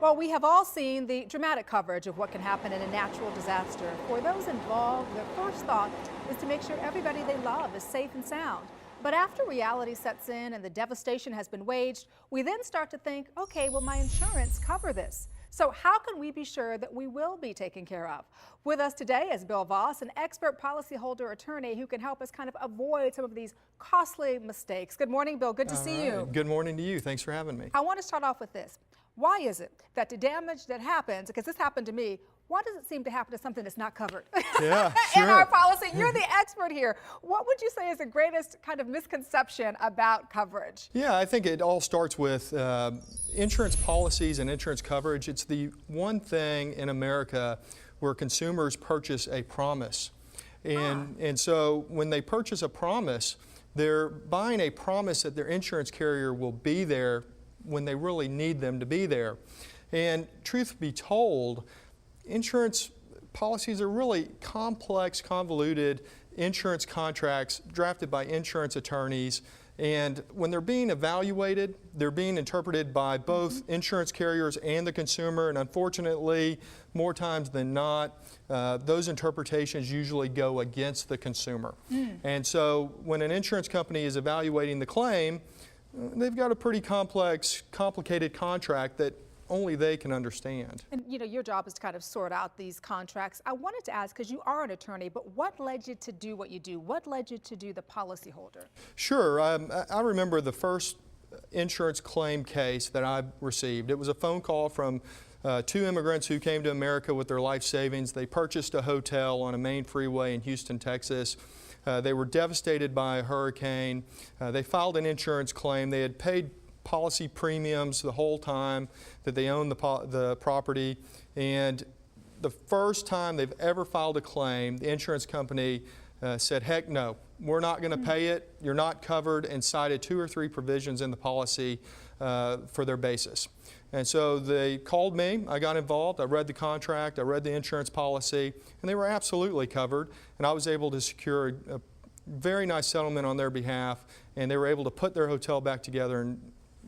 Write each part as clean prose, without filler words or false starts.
Well, we have all seen the dramatic coverage of what can happen in a natural disaster. For those involved, their first thought is to make sure everybody they love is safe and sound. But after reality sets in and the devastation has been waged, we then start to think, okay, will my insurance cover this? So how can we be sure that we will be taken care of? With us today is Bill Voss, an expert policyholder attorney who can help us kind of avoid some of these costly mistakes. Good morning, Bill. Good to see you. Good morning to you. Thanks for having me. I want to start off with this. Why is it that the damage that happens, because this happened to me, why does it seem to happen to something that's not covered Yeah, in sure. our policy? You're the expert here. What would you say is the greatest kind of misconception about coverage? Yeah, I think it all starts with insurance policies and insurance coverage. It's the one thing in America where consumers purchase a promise. And so when they purchase a promise, they're buying a promise that their insurance carrier will be there when they really need them to be there. And truth be told, insurance policies are really complex, convoluted insurance contracts drafted by insurance attorneys. And when they're being evaluated, they're being interpreted by both insurance carriers and the consumer. And unfortunately, more times than not, those interpretations usually go against the consumer. And so when an insurance company is evaluating the claim, they've got a pretty complicated contract that only they can understand. And you know, your job is to kind of sort out these contracts. I wanted to ask, because you are an attorney, but what led you to do what you do? What led you to do the policyholder? Sure. I remember the first insurance claim case that I received. It was a phone call from two immigrants who came to America with their life savings. They purchased a hotel on a main freeway in Houston, Texas. They were devastated by a hurricane. They filed an insurance claim. They had paid policy premiums the whole time that they owned the property. And the first time they've ever filed a claim, the insurance company said, heck no, we're not going to pay it. You're not covered, and cited 2 or 3 provisions in the policy for their basis. And so they called me, I got involved, I read the contract, I read the insurance policy, and they were absolutely covered. And I was able to secure a very nice settlement on their behalf, and they were able to put their hotel back together and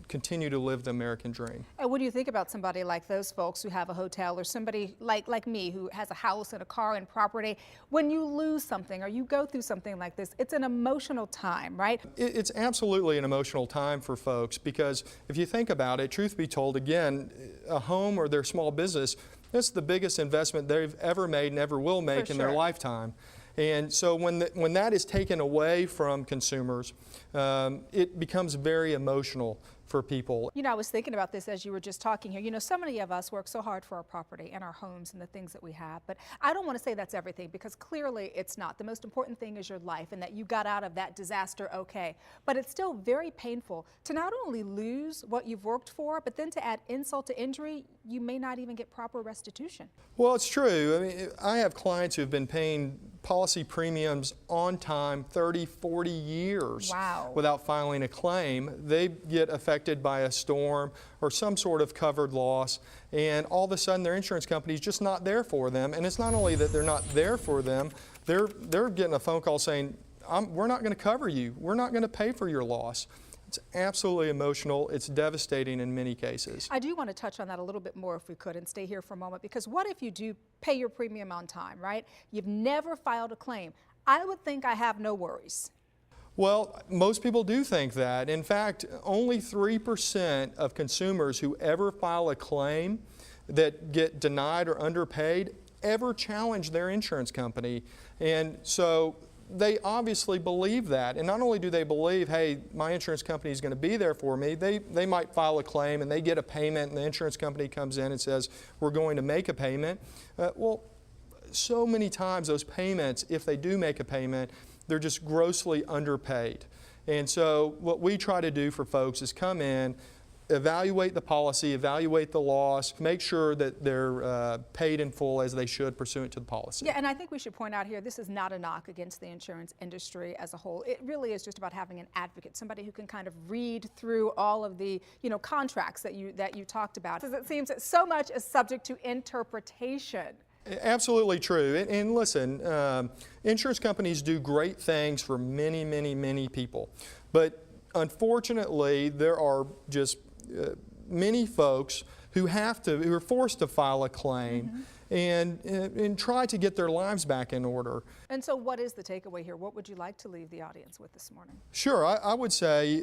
continue to live the American dream. And what do you think about somebody like those folks who have a hotel, or somebody like me who has a house and a car and property? When you lose something or you go through something like this, it's an emotional time, right? It's absolutely an emotional time for folks, because if you think about it, truth be told, again, a home or their small business, that's the biggest investment they've ever made and ever will make in their lifetime. And so when that is taken away from consumers, it becomes very emotional for people. You know, I was thinking about this as you were just talking here. You know, so many of us work so hard for our property and our homes and the things that we have, but I don't want to say that's everything, because clearly it's not. The most important thing is your life and that you got out of that disaster okay. But it's still very painful to not only lose what you've worked for, but then to add insult to injury, you may not even get proper restitution. Well, it's true. I mean, I have clients who have been paying policy premiums on time 30, 40 years without filing a claim. They get affected by a storm or some sort of covered loss, and all of a sudden their insurance company is just not there for them. And it's not only that they're not there for them, they're getting a phone call saying, we're not going to cover you. We're not going to pay for your loss. It's absolutely emotional. It's devastating in many cases. I do want to touch on that a little bit more if we could, and stay here for a moment, because what if you do pay your premium on time, right? You've never filed a claim. I would think I have no worries. Well, most people do think that. In fact, only 3% of consumers who ever file a claim that get denied or underpaid ever challenge their insurance company. And so they obviously believe that. And not only do they believe, hey, my insurance company is going to be there for me, they might file a claim and they get a payment, and the insurance company comes in and says, we're going to make a payment. Well, so many times those payments, if they do make a payment, they're just grossly underpaid. And so what we try to do for folks is come in, evaluate the policy, evaluate the loss, make sure that they're paid in full as they should pursuant to the policy. Yeah, and I think we should point out here, this is not a knock against the insurance industry as a whole. It really is just about having an advocate, somebody who can kind of read through all of the, you know, contracts that you talked about. Because it seems that so much is subject to interpretation. Absolutely true. And listen, insurance companies do great things for many, many, many people. But unfortunately, there are just many folks who are forced to file a claim and try to get their lives back in order. And so what is the takeaway here? What would you like to leave the audience with this morning? Sure, I would say,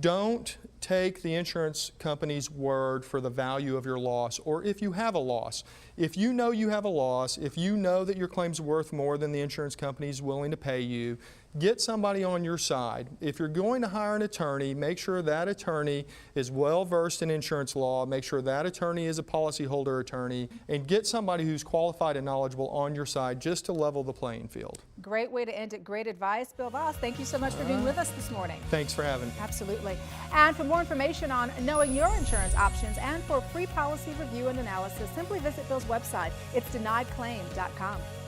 don't take the insurance company's word for the value of your loss, or if you have a loss. If you know you have a loss, if you know that your claim's worth more than the insurance company's willing to pay you, get somebody on your side. If you're going to hire an attorney, make sure that attorney is well versed in insurance law, make sure that attorney is a policyholder attorney, and get somebody who's qualified and knowledgeable on your side just to level the playing field. Great way to end it. Great advice, Bill Voss. Thank you so much for being with us this morning. Thanks for having me. Absolutely. And for more information on knowing your insurance options and for free policy review and analysis, simply visit Bill's website. It's deniedclaim.com.